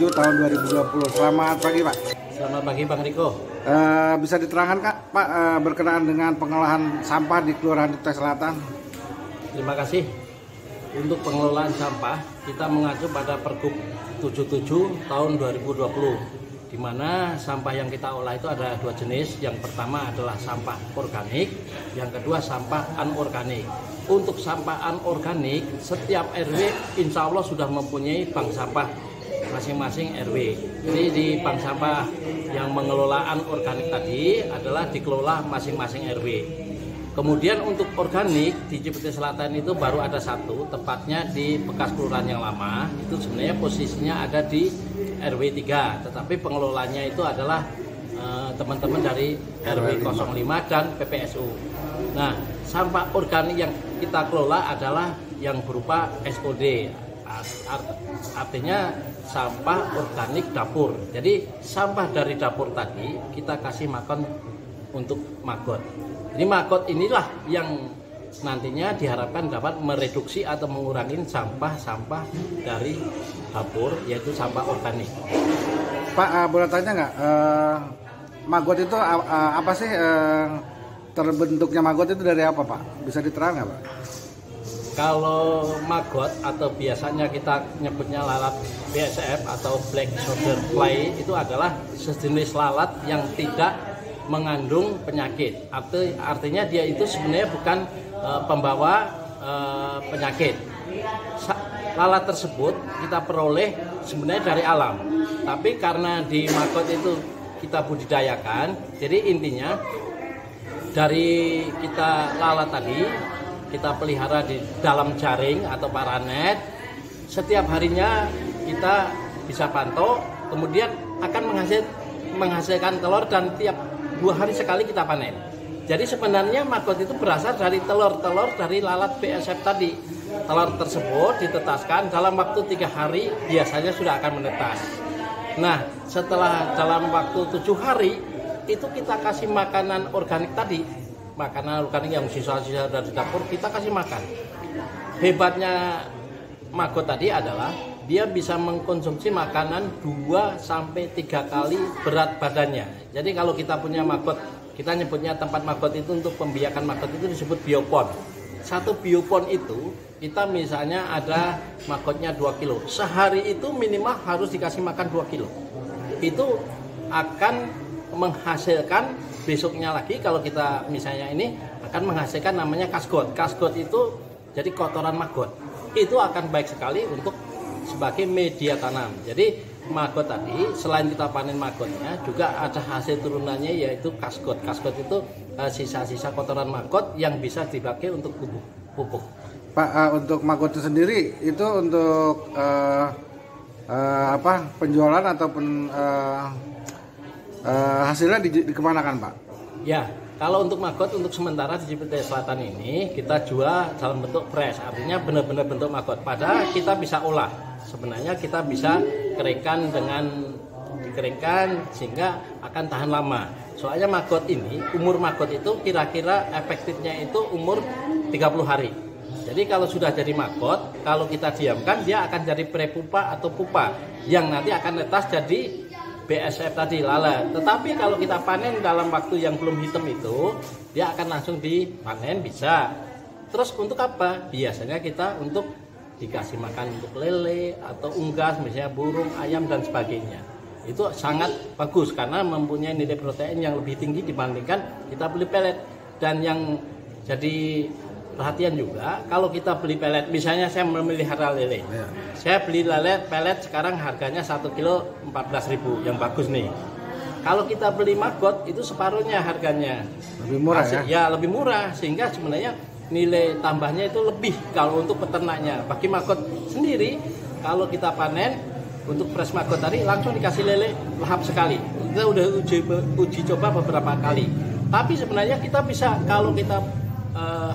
7 tahun 2020. Selamat pagi Pak. Selamat pagi Bang Riko. Bisa diterangkan Kak, Pak, berkenaan dengan pengolahan sampah di Kelurahan Kutai Selatan? Terima kasih. Untuk pengelolaan sampah, kita mengacu pada Pergub 77 tahun 2020, di mana sampah yang kita olah itu ada dua jenis. Yang pertama adalah sampah organik, yang kedua sampah anorganik. Untuk sampah anorganik, setiap RW insya Allah sudah mempunyai bank sampah masing-masing RW. Jadi di bank sampah yang mengelola anorganik tadi adalah dikelola masing-masing RW. Kemudian untuk organik di Cipete Selatan itu baru ada satu, tepatnya di bekas kelurahan yang lama. Itu sebenarnya posisinya ada di RW 3, tetapi pengelolanya itu adalah teman-teman dari RW 05 dan PPSU. Nah, sampah organik yang kita kelola adalah yang berupa SOD. Artinya sampah organik dapur. Jadi sampah dari dapur tadi kita kasih makan untuk maggot. Jadi maggot inilah yang nantinya diharapkan dapat mereduksi atau mengurangi sampah-sampah dari dapur, yaitu sampah organik. Pak, boleh tanya nggak, maggot itu apa sih, terbentuknya maggot itu dari apa Pak? Bisa diterangkan Pak? Kalau maggot atau biasanya kita nyebutnya lalat BSF atau Black Soldier Fly itu adalah sejenis lalat yang tidak mengandung penyakit. Artinya dia itu sebenarnya bukan pembawa penyakit. Lalat tersebut kita peroleh sebenarnya dari alam. Tapi karena di maggot itu kita budidayakan, jadi intinya dari kita lalat tadi kita pelihara di dalam jaring atau paranet. Setiap harinya kita bisa pantau, kemudian akan menghasilkan telur dan tiap 2 hari sekali kita panen. Jadi sebenarnya maggot itu berasal dari telur-telur dari lalat BSF tadi. Telur tersebut ditetaskan dalam waktu 3 hari biasanya sudah akan menetas. Nah, setelah dalam waktu 7 hari itu kita kasih makanan organik tadi. Makanan organik yang sisa-sisa dari dapur kita kasih makan. Hebatnya maggot tadi adalah dia bisa mengkonsumsi makanan 2-3 kali berat badannya. Jadi kalau kita punya maggot, kita nyebutnya tempat maggot itu untuk pembiakan maggot itu disebut biopon. Satu biopon itu kita misalnya ada maggotnya 2 kilo. Sehari itu minimal harus dikasih makan 2 kilo. Itu akan menghasilkan besoknya lagi kalau kita misalnya ini akan menghasilkan namanya kasgot. Kasgot itu jadi kotoran maggot. Itu akan baik sekali untuk sebagai media tanam. Jadi maggot tadi selain kita panen maggotnya juga ada hasil turunannya yaitu kasgot. Kasgot itu sisa-sisa kotoran maggot yang bisa dipakai untuk pupuk. Pak, untuk maggot itu sendiri itu untuk penjualan ataupun hasilnya dikemanakan Pak? Ya, kalau untuk maggot untuk sementara di Cipete Selatan ini kita jual dalam bentuk fresh, artinya benar-benar bentuk maggot. Padahal kita bisa olah. Sebenarnya kita bisa dikeringkan sehingga akan tahan lama. Soalnya maggot ini, umur maggot itu kira-kira efektifnya itu umur 30 hari. Jadi kalau sudah jadi maggot, kalau kita diamkan dia akan jadi prepupa atau pupa yang nanti akan netas jadi BSF tadi, lalat. Tetapi kalau kita panen dalam waktu yang belum hitam itu, dia akan langsung dipanen bisa. Terus untuk apa? Biasanya kita untuk dikasih makan untuk lele atau unggas, misalnya burung, ayam dan sebagainya. Itu sangat bagus karena mempunyai nilai protein yang lebih tinggi dibandingkan kita beli pelet. Dan yang jadi perhatian juga, kalau kita beli pelet, misalnya saya memelihara lele, saya beli pelet sekarang harganya 1 kilo 14.000 yang bagus nih. Kalau kita beli maggot itu separuhnya harganya. Lebih murah ya? Ya lebih murah, sehingga sebenarnya nilai tambahnya itu lebih kalau untuk peternaknya. Bagi maggot sendiri, kalau kita panen untuk fresh maggot tadi langsung dikasih lele lahap sekali. Kita udah uji coba beberapa kali. Tapi sebenarnya kita bisa, kalau kita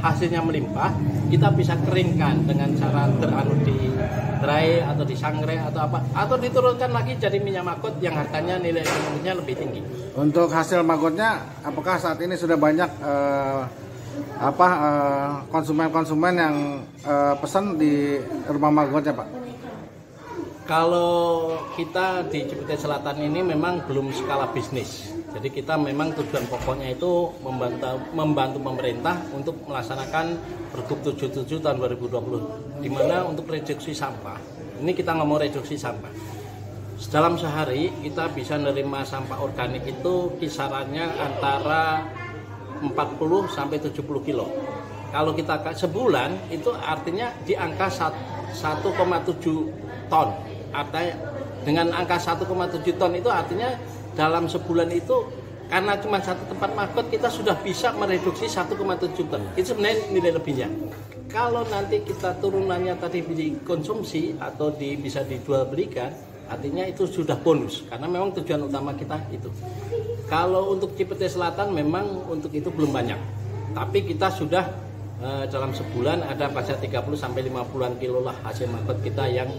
hasilnya melimpah, kita bisa keringkan dengan cara di dry atau disangrai atau apa, atau diturunkan lagi jadi minyak maggot yang harganya nilai ekonominya lebih tinggi. Untuk hasil maggotnya, apakah saat ini sudah banyak konsumen-konsumen yang pesan di rumah maggotnya Pak? Kalau kita di Cipete Selatan ini memang belum skala bisnis. Jadi kita memang tujuan pokoknya itu membantu pemerintah untuk melaksanakan Pergub 77 tahun 2020, di mana untuk reduksi sampah. Ini kita ngomong reduksi sampah. Dalam sehari kita bisa menerima sampah organik itu kisarannya antara 40 sampai 70 kilo. Kalau kita sebulan itu artinya di angka 1,7 ton. Artinya dengan angka 1,7 ton itu artinya dalam sebulan itu karena cuma satu tempat Maggot kita sudah bisa mereduksi 1,7 ton. Itu sebenarnya nilai lebihnya. Kalau nanti kita turunannya tadi dikonsumsi atau bisa dijual belikan, artinya itu sudah bonus karena memang tujuan utama kita itu. Kalau untuk Cipete Selatan memang untuk itu belum banyak. Tapi kita sudah dalam sebulan ada pada 30 sampai 50-an kilo lah hasil Maggot kita yang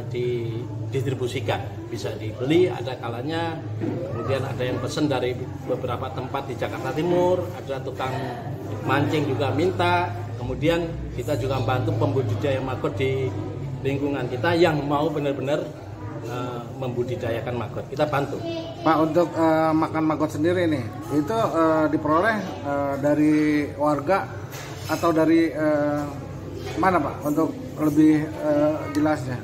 didistribusikan. Bisa dibeli, ada kalanya, kemudian ada yang pesen dari beberapa tempat di Jakarta Timur, ada tukang mancing juga minta, kemudian kita juga membantu pembudidaya Maggot di lingkungan kita yang mau benar-benar membudidayakan Maggot, kita bantu. Pak, untuk makan Maggot sendiri nih, itu diperoleh dari warga atau dari mana Pak untuk lebih jelasnya?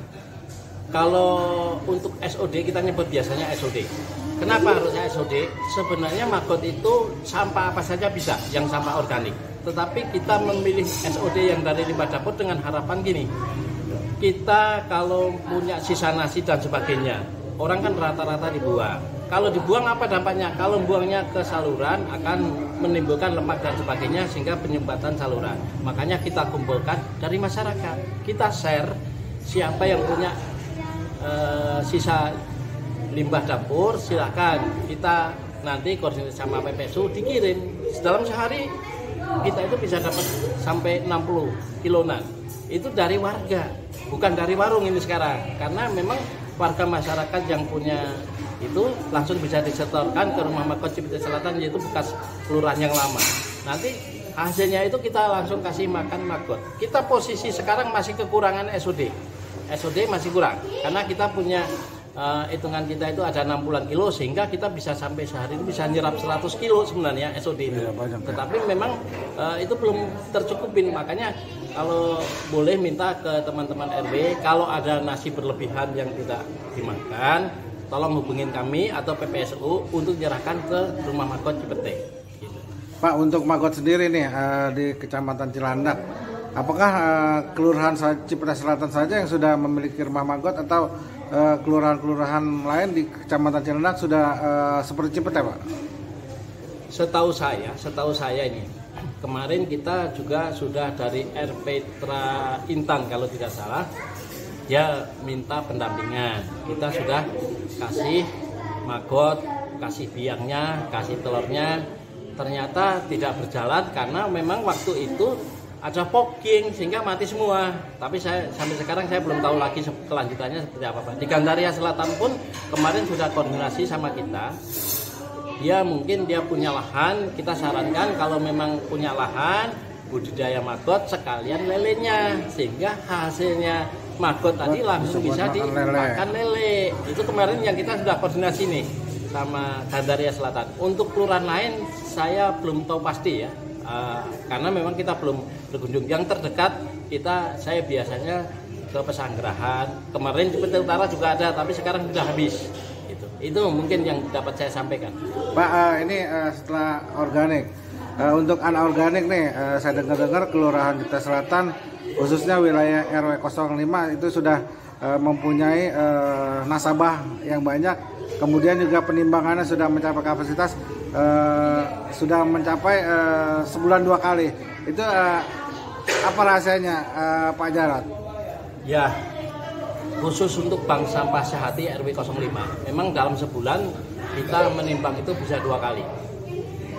Kalau untuk SOD kita nyebut biasanya SOD. Kenapa harusnya SOD? Sebenarnya Maggot itu sampah apa saja bisa, yang sampah organik. Tetapi kita memilih SOD yang dari limbah dapur dengan harapan gini. Kita kalau punya sisa nasi dan sebagainya, orang kan rata-rata dibuang. Kalau dibuang apa dampaknya? Kalau buangnya ke saluran akan menimbulkan lemak dan sebagainya sehingga penyumbatan saluran. Makanya kita kumpulkan dari masyarakat. Kita share siapa yang punya sisa limbah dapur, silakan kita nanti koordinasi sama PPSU dikirim. Dalam sehari kita itu bisa dapat sampai 60 kilonan. Itu dari warga, bukan dari warung ini sekarang. Karena memang warga masyarakat yang punya itu langsung bisa disetorkan ke rumah Maggot Cipete Selatan, yaitu bekas kelurahan yang lama. Nanti hasilnya itu kita langsung kasih makan Maggot. Kita posisi sekarang masih kekurangan SOD. SOD masih kurang karena kita punya hitungan kita itu ada 60-an kilo sehingga kita bisa sampai sehari itu bisa nyerap 100 kilo sebenarnya SOD itu. Tetapi memang itu belum tercukupin, makanya kalau boleh minta ke teman-teman RW kalau ada nasi berlebihan yang tidak dimakan, tolong hubungin kami atau PPSU untuk menyerahkan ke rumah Maggot Cipete. Gitu. Pak, untuk Maggot sendiri nih di Kecamatan Cilandak, apakah kelurahan Cipete Selatan saja yang sudah memiliki rumah Maggot atau kelurahan-kelurahan lain di Kecamatan Cilandak sudah seperti Cipete, Pak? Setahu saya ini kemarin kita juga sudah dari Petra Intan kalau tidak salah, dia minta pendampingan. Kita sudah kasih Maggot, kasih biangnya, kasih telurnya. Ternyata tidak berjalan karena memang waktu itu ada fogging sehingga mati semua. Tapi sampai sekarang saya belum tahu lagi kelanjutannya seperti apa, Pak. Di Gandaria Selatan pun kemarin sudah koordinasi sama kita. Dia mungkin dia punya lahan, kita sarankan kalau memang punya lahan budidaya Maggot sekalian lelenya sehingga hasilnya Maggot tadi langsung bisa dimakan lele. Itu kemarin yang kita sudah koordinasi nih sama Gandaria Selatan. Untuk kelurahan lain saya belum tahu pasti ya. Karena memang kita belum berkunjung. Yang terdekat saya biasanya ke Pesanggerahan. Kemarin Cipete Utara juga ada, tapi sekarang sudah habis. Itu mungkin yang dapat saya sampaikan. Pak, ini setelah organik, untuk anorganik nih, saya dengar Kelurahan Cipete Selatan, khususnya wilayah RW 05 itu sudah mempunyai nasabah yang banyak. Kemudian juga penimbangannya sudah mencapai kapasitas, sudah mencapai sebulan 2 kali. Itu apa rahasianya, Pak Jarod? Ya, khusus untuk bank sampah Sehati RW 05, memang dalam sebulan kita menimbang itu bisa 2 kali.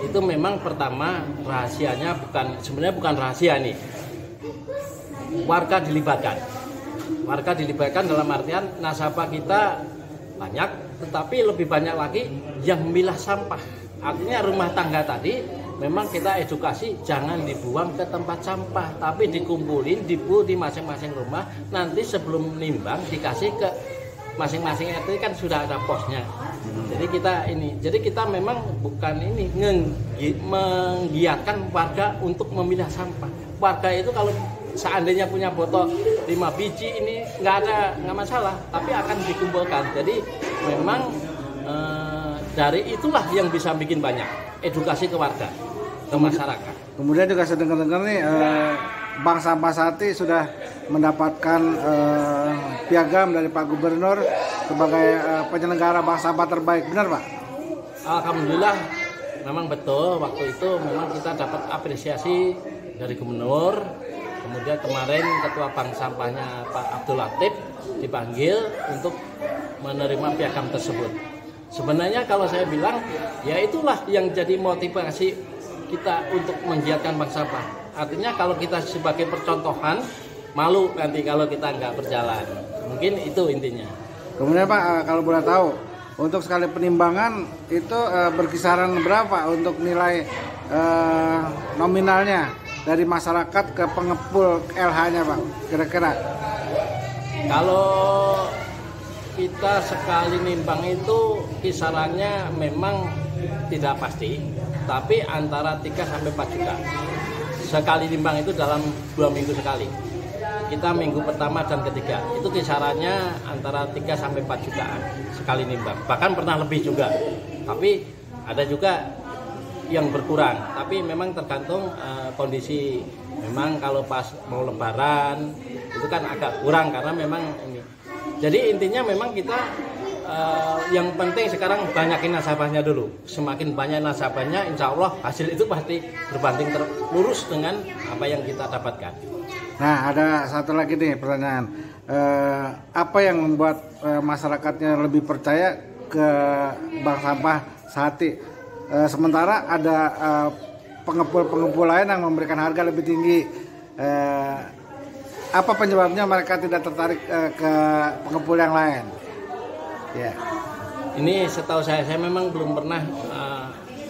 Itu memang pertama rahasianya sebenarnya bukan rahasia nih. Warga dilibatkan dalam artian nasabah kita banyak, tetapi lebih banyak lagi yang memilah sampah. Artinya rumah tangga tadi memang kita edukasi jangan dibuang ke tempat sampah, tapi dikumpulin di masing-masing rumah. Nanti sebelum nimbang dikasih ke masing-masing RT kan sudah ada posnya. Jadi kita memang bukan menggiatkan warga untuk memilah sampah. Warga itu kalau seandainya punya botol 5 biji ini nggak masalah, tapi akan dikumpulkan. Jadi memang dari itulah yang bisa bikin banyak edukasi ke warga, ke masyarakat. Kemudian juga saya dengar nih Bank Sampah Sati sudah mendapatkan piagam dari Pak Gubernur sebagai penyelenggara bank sampah terbaik, benar Pak? Alhamdulillah, memang betul. Waktu itu memang kita dapat apresiasi dari Gubernur. Kemudian kemarin Ketua Bank Sampahnya Pak Abdul Latif dipanggil untuk menerima piagam tersebut. Sebenarnya kalau saya bilang, ya itulah yang jadi motivasi kita untuk menggiatkan bank sampah. Artinya kalau kita sebagai percontohan, malu nanti kalau kita nggak berjalan. Mungkin itu intinya. Kemudian Pak, kalau boleh tahu, untuk sekali penimbangan itu berkisaran berapa untuk nilai nominalnya dari masyarakat ke pengepul LH-nya Pak, kira-kira? Kalau kita sekali nimbang itu kisarannya memang tidak pasti, tapi antara 3 sampai 4 juta. Sekali nimbang itu dalam 2 minggu sekali. Kita minggu pertama dan ketiga itu kisarannya antara 3 sampai 4 jutaan sekali nimbang. Bahkan pernah lebih juga. Tapi ada juga yang berkurang. Tapi memang tergantung kondisi. Memang kalau pas mau lebaran itu kan agak kurang karena memang ini. Jadi intinya memang kita yang penting sekarang banyakin nasabahnya dulu. Semakin banyak nasabahnya, insya Allah hasil itu pasti berbanding lurus dengan apa yang kita dapatkan. Nah, ada satu lagi nih pertanyaan. Apa yang membuat masyarakatnya lebih percaya ke Bank Sampah Sati? Sementara ada pengepul lain yang memberikan harga lebih tinggi. Apa penyebabnya mereka tidak tertarik ke pengepul yang lain? Ya. Ini setahu saya memang belum pernah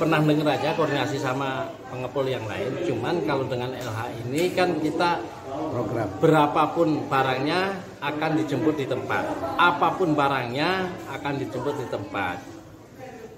dengar aja koordinasi sama pengepul yang lain. Cuman kalau dengan LH ini kan kita program berapapun barangnya akan dijemput di tempat. Apapun barangnya akan dijemput di tempat.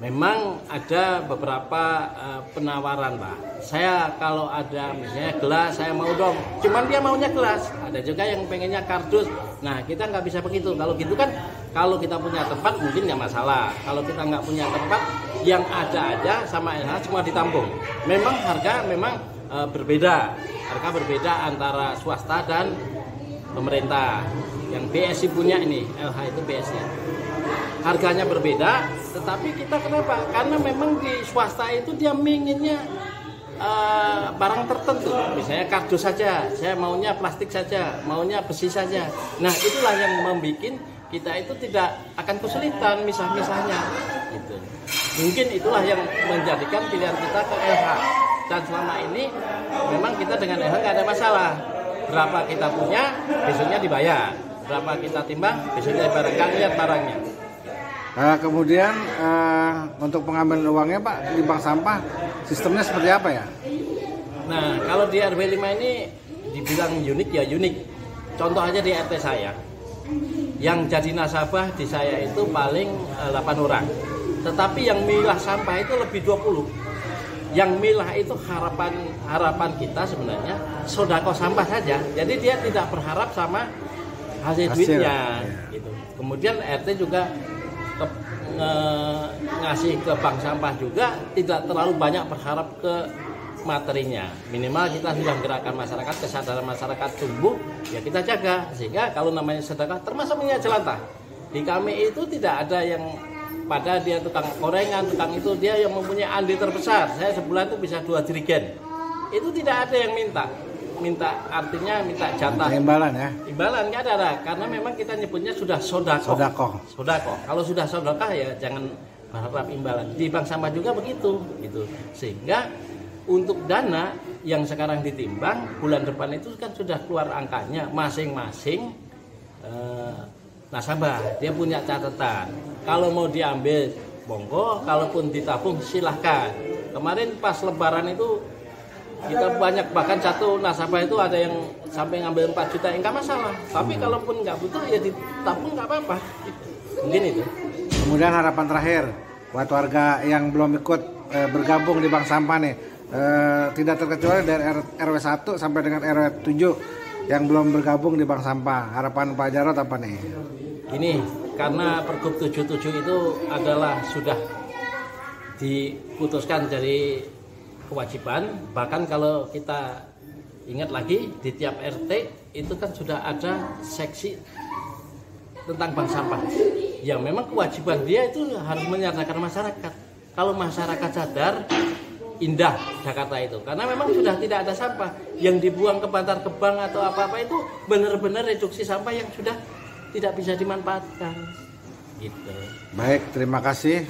Memang ada beberapa penawaran Pak. Saya kalau ada misalnya gelas saya mau dong. Cuman dia maunya gelas. Ada juga yang pengennya kardus. Nah kita nggak bisa begitu. Kalau gitu kan kalau kita punya tempat mungkin nggak masalah. Kalau kita nggak punya tempat yang ada aja sama LH cuma ditampung. Memang harga berbeda. Harga berbeda antara swasta dan pemerintah. Yang BSI punya ini LH itu BSI. Harganya berbeda, tetapi kita kenapa? Karena memang di swasta itu dia menginginnya barang tertentu, misalnya kardus saja, saya maunya plastik saja, maunya besi saja. Nah itulah yang membuat kita itu tidak akan kesulitan misah-misahnya. Gitu. Mungkin itulah yang menjadikan pilihan kita ke LH. Dan selama ini memang kita dengan LH nggak ada masalah. Berapa kita punya, besoknya dibayar. Berapa kita timbang, besoknya dibayar. Nggak lihat barangnya. Kemudian untuk pengambilan uangnya Pak di bank sampah sistemnya seperti apa ya? Nah kalau di RW 5 ini dibilang unik ya unik. Contoh aja di RT saya, yang jadi nasabah di saya itu paling 8 orang. Tetapi yang milah sampah itu lebih 20. Yang milah itu harapan kita sebenarnya sodako sampah saja. Jadi dia tidak berharap sama hasil duitnya. Gitu. Kemudian RT juga ngasih ke bank sampah juga tidak terlalu banyak berharap ke materinya. Minimal kita sudah gerakan masyarakat, kesadaran masyarakat tumbuh, ya kita jaga. Sehingga kalau namanya sedekah termasuk minyak jelantah. Di kami itu tidak ada yang pada dia tukang gorengan, tukang itu dia yang mempunyai andil terbesar. Saya sebulan itu bisa 2 jerigen. Itu tidak ada yang minta artinya minta jatah imbalan ya, imbalan nggak ada karena memang kita nyebutnya sudah sodako. Kalau sudah sodakah ya jangan berharap imbalan. Di bank sampah juga begitu gitu. Sehingga untuk dana yang sekarang ditimbang bulan depan itu kan sudah keluar angkanya masing-masing nasabah dia punya catatan. Kalau mau diambil monggo, kalaupun ditabung silahkan. Kemarin pas lebaran itu kita banyak, bahkan satu nasabah itu ada yang sampai ngambil 4 juta, enggak masalah. Tapi kalaupun nggak butuh ya ditabung nggak apa-apa. Mungkin itu. Kemudian harapan terakhir buat warga yang belum ikut bergabung di bank sampah nih, tidak terkecuali dari RW 1 sampai dengan RW 7 yang belum bergabung di bank sampah. Harapan Pak Jarod apa nih? Gini, karena Pergub 77 itu adalah sudah diputuskan dari kewajiban, bahkan kalau kita ingat lagi di tiap RT itu kan sudah ada seksi tentang bank sampah. Yang memang kewajiban dia itu harus menyadarkan masyarakat. Kalau masyarakat sadar, indah Jakarta itu. Karena memang sudah tidak ada sampah yang dibuang ke Bantar Gebang atau apa-apa itu benar-benar reduksi sampah yang sudah tidak bisa dimanfaatkan. Gitu. Baik, terima kasih.